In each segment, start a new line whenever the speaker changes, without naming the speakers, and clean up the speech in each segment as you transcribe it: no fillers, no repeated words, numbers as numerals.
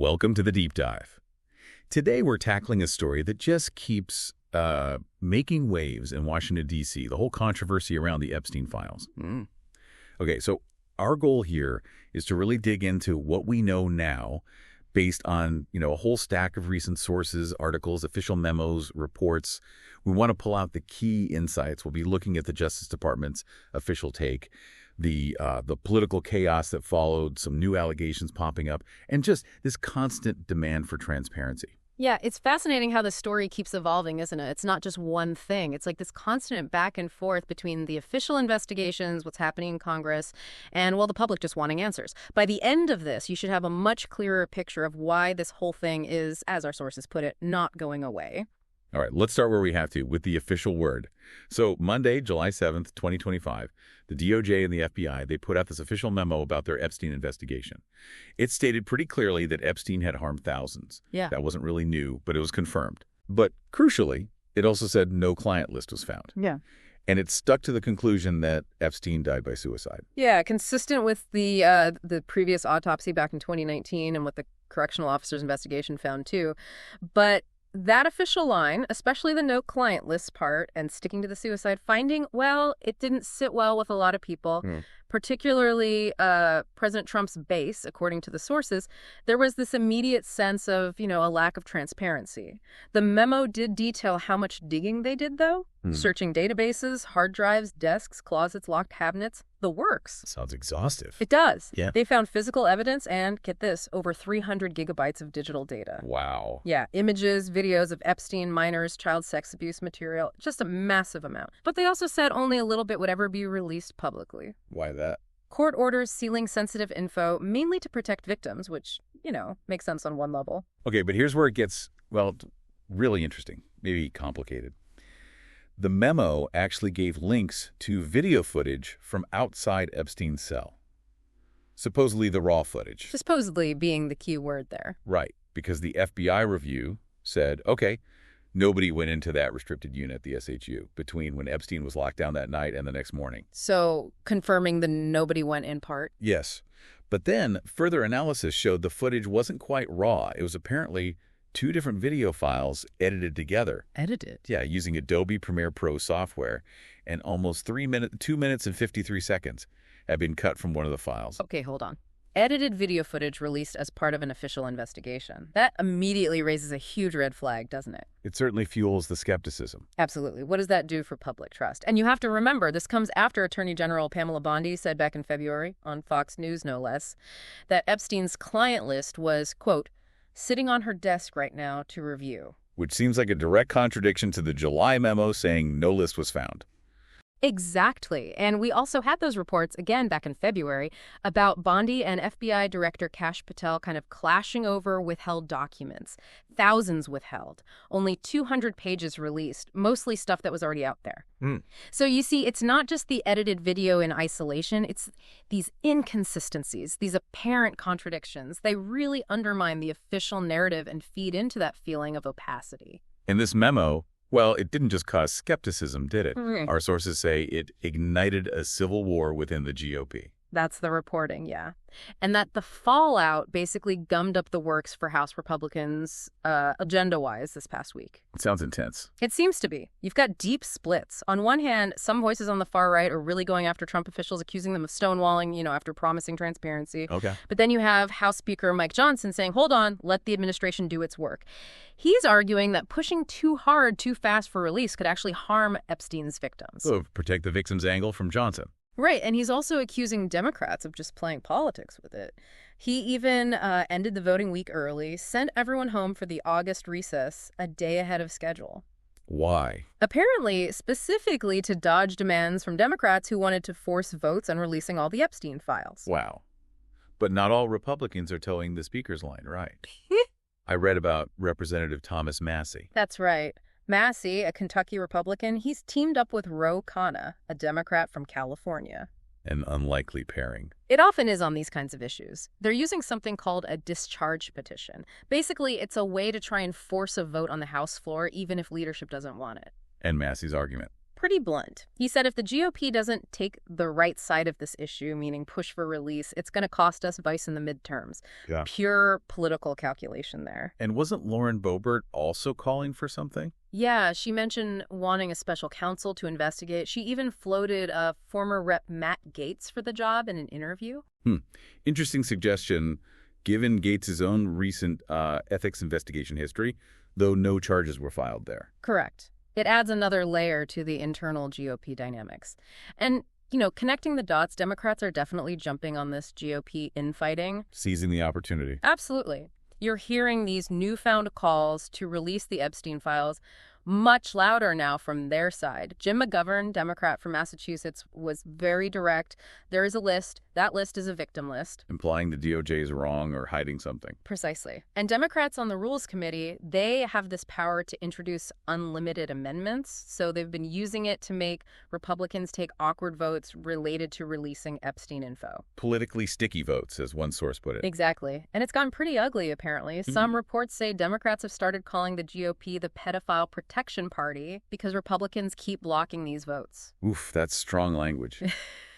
Welcome to the Deep Dive. Today we're tackling a story that just keeps making waves in Washington, D.C., the whole controversy around the Epstein Files. Okay, so our goal here is to really dig into what we know now based on, a whole stack of recent sources, articles, official memos, reports. We want to pull out the key insights. We'll be looking at the Justice Department's official take, the political chaos that followed, some new allegations popping up, and just this constant demand for transparency.
Yeah, it's fascinating how the story keeps evolving, isn't it? It's not just one thing. It's like this constant back and forth between the official investigations, what's happening in Congress, and, well, the public just wanting answers. By the end of this, you should have a much clearer picture of why this whole thing is, as our sources put it, not going away.
All right, let's start where we have to, with the official word. So Monday, July 7th, 2025, the DOJ and the FBI, they put out this official memo about their Epstein investigation. It stated pretty clearly that Epstein had harmed thousands.
Yeah.
That wasn't really new, but it was confirmed. But crucially, it also said no client list was found.
Yeah.
And it stuck to the conclusion that Epstein died by suicide.
Yeah, consistent with the previous autopsy back in 2019 and what the correctional officer's investigation found too. But that official line, especially the no client list part and sticking to the suicide finding, well, it didn't sit well with a lot of people, particularly President Trump's base, according to the sources. There was this immediate sense of, a lack of transparency. The memo did detail how much digging they did, though. Searching databases, hard drives, desks, closets, locked cabinets, the works.
Sounds exhaustive.
It does.
Yeah.
They found physical evidence and, get this, over 300 gigabytes of digital data.
Wow.
Yeah, images, videos of Epstein, minors, child sex abuse material, just a massive amount. But they also said only a little bit would ever be released publicly.
Why that?
Court orders sealing sensitive info, mainly to protect victims, which, makes sense on one level.
Okay, but here's where it gets, really interesting, maybe complicated. The memo actually gave links to video footage from outside Epstein's cell. Supposedly the raw footage.
Supposedly being the key word there.
Right, because the FBI review said, okay, nobody went into that restricted unit, the SHU, between when Epstein was locked down that night and the next morning.
So confirming the nobody went in part?
Yes. But then further analysis showed the footage wasn't quite raw. It was apparently two different video files edited together.
Edited?
Yeah, using Adobe Premiere Pro software, and almost 2 minutes and 53 seconds had been cut from one of the files.
Okay, hold on. Edited video footage released as part of an official investigation. That immediately raises a huge red flag, doesn't it?
It certainly fuels the skepticism.
Absolutely. What does that do for public trust? And you have to remember, this comes after Attorney General Pamela Bondi said back in February, on Fox News no less, that Epstein's client list was, quote, sitting on her desk right now to review.
Which seems like a direct contradiction to the July memo saying no list was found.
Exactly. And we also had those reports, again, back in February, about Bondi and FBI Director Kash Patel kind of clashing over withheld documents. Thousands withheld. Only 200 pages released, mostly stuff that was already out there. So you see, it's not just the edited video in isolation. It's these inconsistencies, these apparent contradictions. They really undermine the official narrative and feed into that feeling of opacity.
In this memo, well, it didn't just cause skepticism, did it? Our sources say it ignited a civil war within the GOP.
That's the reporting, yeah. And that the fallout basically gummed up the works for House Republicans agenda-wise this past week.
It sounds intense.
It seems to be. You've got deep splits. On one hand, some voices on the far right are really going after Trump officials, accusing them of stonewalling, after promising transparency.
Okay.
But then you have House Speaker Mike Johnson saying, hold on, let the administration do its work. He's arguing that pushing too hard, too fast for release could actually harm Epstein's victims.
So protect the victim's angle from Johnson.
Right, and he's also accusing Democrats of just playing politics with it. He even ended the voting week early, sent everyone home for the August recess a day ahead of schedule.
Why?
Apparently, specifically to dodge demands from Democrats who wanted to force votes on releasing all the Epstein files.
Wow. But not all Republicans are towing the speaker's line, right? I read about Representative Thomas Massie.
That's right. Massie, a Kentucky Republican, he's teamed up with Ro Khanna, a Democrat from California.
An unlikely pairing.
It often is on these kinds of issues. They're using something called a discharge petition. Basically, it's a way to try and force a vote on the House floor, even if leadership doesn't want it.
And Massie's argument.
pretty blunt. He said if the GOP doesn't take the right side of this issue, meaning push for release, it's going to cost us vice in the midterms.
Yeah.
Pure political calculation there.
And wasn't Lauren Boebert also calling for something?
Yeah, she mentioned wanting a special counsel to investigate. She even floated former Rep. Matt Gaetz for the job in an interview.
Interesting suggestion, given Gates' own recent ethics investigation history, though no charges were filed there.
Correct. It adds another layer to the internal GOP dynamics. And, connecting the dots, Democrats are definitely jumping on this GOP infighting.
Seizing the opportunity.
Absolutely. You're hearing these newfound calls to release the Epstein Files much louder now from their side. Jim McGovern, Democrat from Massachusetts, was very direct. There is a list. That list is a victim list.
Implying the DOJ is wrong or hiding something.
Precisely. And Democrats on the Rules Committee, they have this power to introduce unlimited amendments. So they've been using it to make Republicans take awkward votes related to releasing Epstein info.
Politically sticky votes, as one source put it.
Exactly. And it's gotten pretty ugly, apparently. Some reports say Democrats have started calling the GOP the pedophile protection party because Republicans keep blocking these votes.
Oof, that's strong language.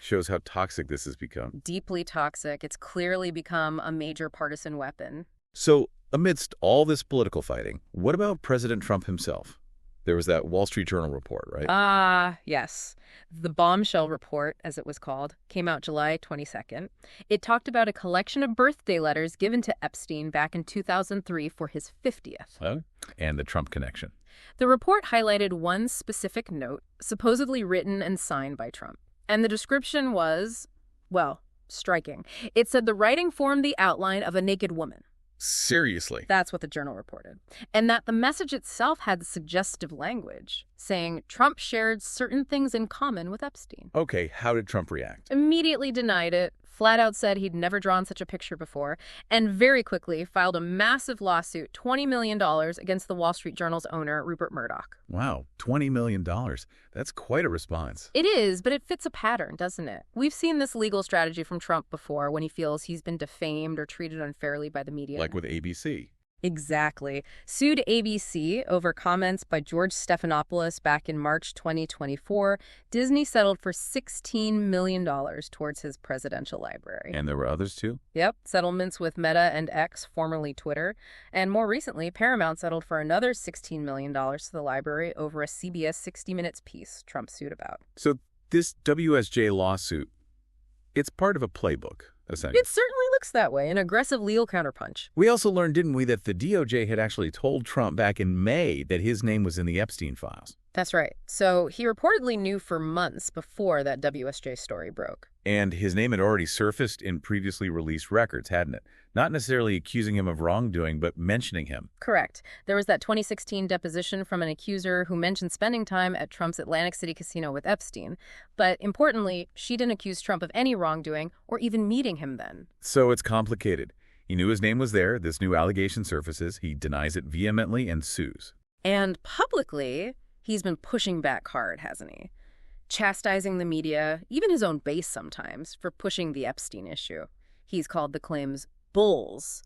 Shows how toxic this has become.
Deeply toxic. It's clearly become a major partisan weapon.
So, amidst all this political fighting, what about President Trump himself? There was that Wall Street Journal report, right?
Yes. The bombshell report, as it was called, came out July 22nd. It talked about a collection of birthday letters given to Epstein back in 2003 for his 50th.
Oh, and the Trump connection.
The report highlighted one specific note, supposedly written and signed by Trump. And the description was, well, striking. It said the writing formed the outline of a naked woman.
Seriously?
That's what the Journal reported. And that the message itself had suggestive language, saying Trump shared certain things in common with Epstein.
Okay, how did Trump react?
Immediately denied it, flat out said he'd never drawn such a picture before, and very quickly filed a massive lawsuit, $20 million, against the Wall Street Journal's owner, Rupert Murdoch.
Wow, $20 million. That's quite a response.
It is, but it fits a pattern, doesn't it? We've seen this legal strategy from Trump before when he feels he's been defamed or treated unfairly by the media.
Like with ABC.
Exactly. Sued ABC over comments by George Stephanopoulos back in March 2024. Disney settled for $16 million towards his presidential library.
And there were others too?
Yep. Settlements with Meta and X, formerly Twitter. And more recently, Paramount settled for another $16 million to the library over a CBS 60 Minutes piece Trump sued about.
So this WSJ lawsuit, it's part of a playbook, essentially.
It certainly looks that way, an aggressive legal counterpunch.
We also learned, didn't we, that the DOJ had actually told Trump back in May that his name was in the Epstein files.
That's right. So he reportedly knew for months before that WSJ story broke.
And his name had already surfaced in previously released records, hadn't it? Not necessarily accusing him of wrongdoing, but mentioning him.
Correct. There was that 2016 deposition from an accuser who mentioned spending time at Trump's Atlantic City casino with Epstein. But importantly, she didn't accuse Trump of any wrongdoing or even meeting him then.
So it's complicated. He knew his name was there. This new allegation surfaces. He denies it vehemently and sues.
And publicly, he's been pushing back hard, hasn't he? Chastising the media, even his own base sometimes, for pushing the Epstein issue. He's called the claims bulls.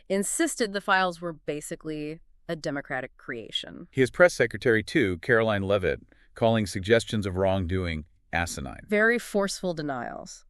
Insisted the files were basically a Democratic creation.
His press secretary, too, Caroline Leavitt, calling suggestions of wrongdoing asinine.
Very forceful denials.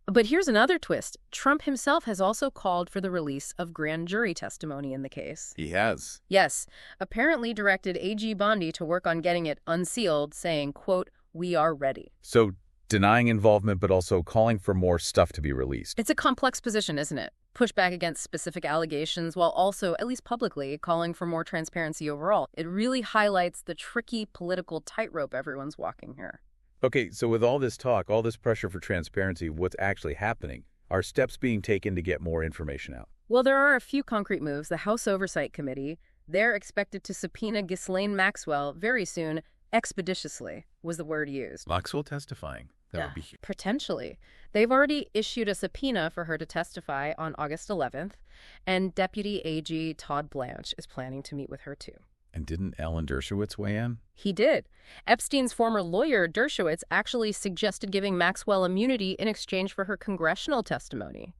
But here's another twist. Trump himself has also called for the release of grand jury testimony in the case.
He has.
Yes. Apparently directed AG Bondi to work on getting it unsealed, saying, quote, "We are ready."
So denying involvement, but also calling for more stuff to be released.
It's a complex position, isn't it? Push back against specific allegations while also, at least publicly, calling for more transparency overall. It really highlights the tricky political tightrope everyone's walking here.
Okay, so with all this talk, all this pressure for transparency, what's actually happening? Are steps being taken to get more information out?
Well, there are a few concrete moves. The House Oversight Committee, they're expected to subpoena Ghislaine Maxwell very soon. Expeditiously was the word used.
Maxwell testifying. That would be huge.
Potentially. They've already issued a subpoena for her to testify on August 11th, and Deputy AG Todd Blanche is planning to meet with her too.
And didn't Alan Dershowitz weigh in?
He did. Epstein's former lawyer, Dershowitz, actually suggested giving Maxwell immunity in exchange for her congressional testimony.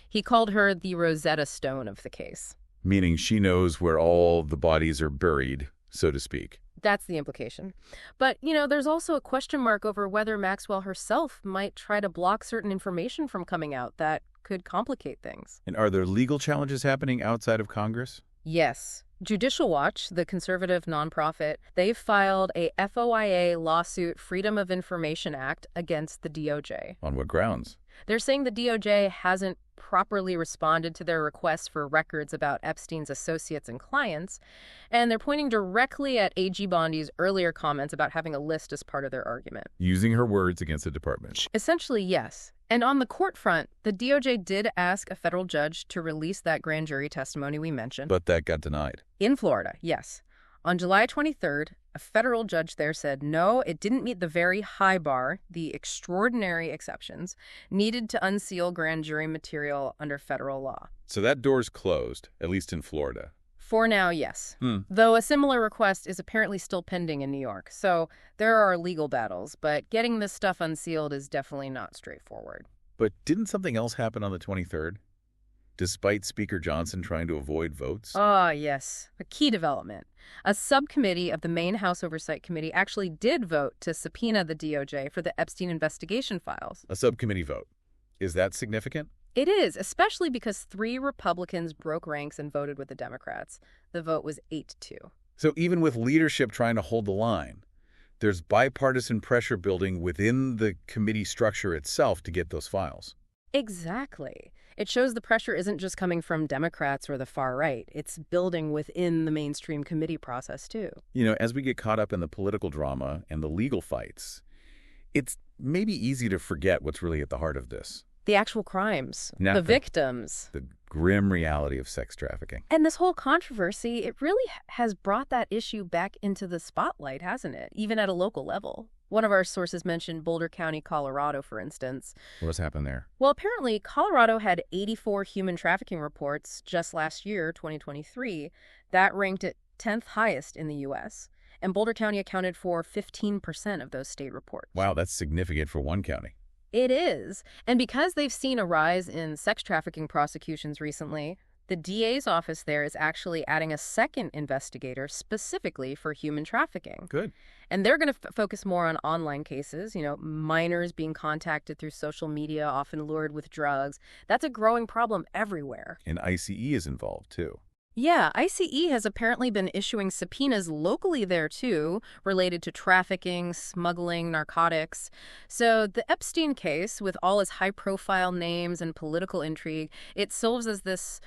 He called her the Rosetta Stone of the case.
Meaning she knows where all the bodies are buried, so to speak.
That's the implication. But, there's also a question mark over whether Maxwell herself might try to block certain information from coming out that could complicate things.
And are there legal challenges happening outside of Congress?
Yes. Judicial Watch, the conservative nonprofit, they've filed a FOIA lawsuit, Freedom of Information Act, against the DOJ.
On what grounds?
They're saying the DOJ hasn't properly responded to their requests for records about Epstein's associates and clients, and they're pointing directly at AG Bondi's earlier comments about having a list as part of their argument.
Using her words against the department.
Essentially, yes. And on the court front, the DOJ did ask a federal judge to release that grand jury testimony we mentioned.
But that got denied.
In Florida, yes. On July 23rd, a federal judge there said no, it didn't meet the very high bar, the extraordinary exceptions, needed to unseal grand jury material under federal law.
So that door's closed, at least in Florida.
For now, yes. Though a similar request is apparently still pending in New York. So there are legal battles, but getting this stuff unsealed is definitely not straightforward.
But didn't something else happen on the 23rd? Despite Speaker Johnson trying to avoid votes?
Ah, yes. A key development. A subcommittee of the main House Oversight Committee actually did vote to subpoena the DOJ for the Epstein investigation files.
A subcommittee vote. Is that significant?
It is, especially because 3 Republicans broke ranks and voted with the Democrats. The vote was 8-2.
So even with leadership trying to hold the line, there's bipartisan pressure building within the committee structure itself to get those files.
Exactly. It shows the pressure isn't just coming from Democrats or the far right. It's building within the mainstream committee process, too.
As we get caught up in the political drama and the legal fights, it's maybe easy to forget what's really at the heart of this.
The actual crimes,
Nothing.
the victims.
The grim reality of sex trafficking.
And this whole controversy, it really has brought that issue back into the spotlight, hasn't it? Even at a local level. One of our sources mentioned Boulder County, Colorado, for instance.
What's happened there?
Well, apparently, Colorado had 84 human trafficking reports just last year, 2023. That ranked it 10th highest in the U.S., and Boulder County accounted for 15% of those state reports.
Wow, that's significant for one county.
It is. And because they've seen a rise in sex trafficking prosecutions recently, the DA's office there is actually adding a second investigator specifically for human trafficking.
Good.
And they're going to focus more on online cases, minors being contacted through social media, often lured with drugs. That's a growing problem everywhere.
And ICE is involved, too.
Yeah, ICE has apparently been issuing subpoenas locally there, too, related to trafficking, smuggling, narcotics. So the Epstein case, with all its high-profile names and political intrigue, it serves as this,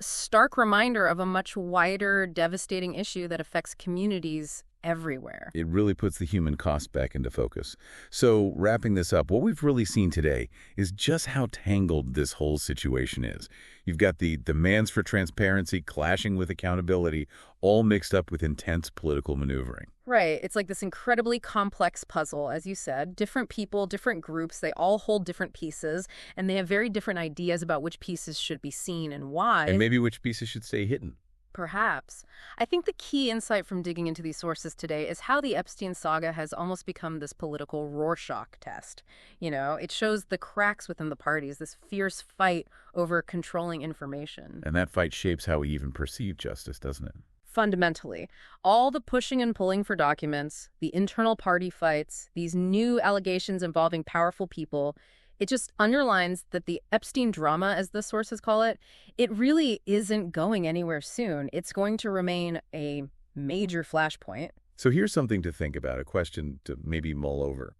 stark reminder of a much wider, devastating issue that affects communities everywhere.
It really puts the human cost back into focus. So, wrapping this up, what we've really seen today is just how tangled this whole situation is. You've got the demands for transparency clashing with accountability, all mixed up with intense political maneuvering.
Right. It's like this incredibly complex puzzle, as you said. Different people, different groups, they all hold different pieces, and they have very different ideas about which pieces should be seen and why.
And maybe which pieces should stay hidden.
Perhaps. I think the key insight from digging into these sources today is how the Epstein saga has almost become this political Rorschach test. It shows the cracks within the parties, this fierce fight over controlling information.
And that fight shapes how we even perceive justice, doesn't it?
Fundamentally, all the pushing and pulling for documents, the internal party fights, these new allegations involving powerful people, it just underlines that the Epstein drama, as the sources call it, it really isn't going anywhere soon. It's going to remain a major flashpoint.
So here's something to think about, a question to maybe mull over.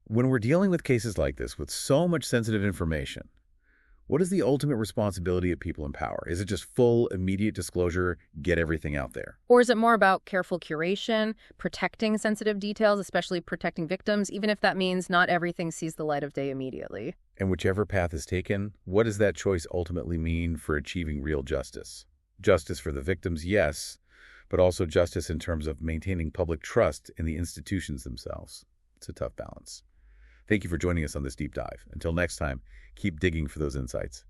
When we're dealing with cases like this with so much sensitive information, what is the ultimate responsibility of people in power? Is it just full, immediate disclosure, get everything out there?
Or is it more about careful curation, protecting sensitive details, especially protecting victims, even if that means not everything sees the light of day immediately?
And whichever path is taken, what does that choice ultimately mean for achieving real justice? Justice for the victims, yes, but also justice in terms of maintaining public trust in the institutions themselves. It's a tough balance. Thank you for joining us on this deep dive. Until next time, keep digging for those insights.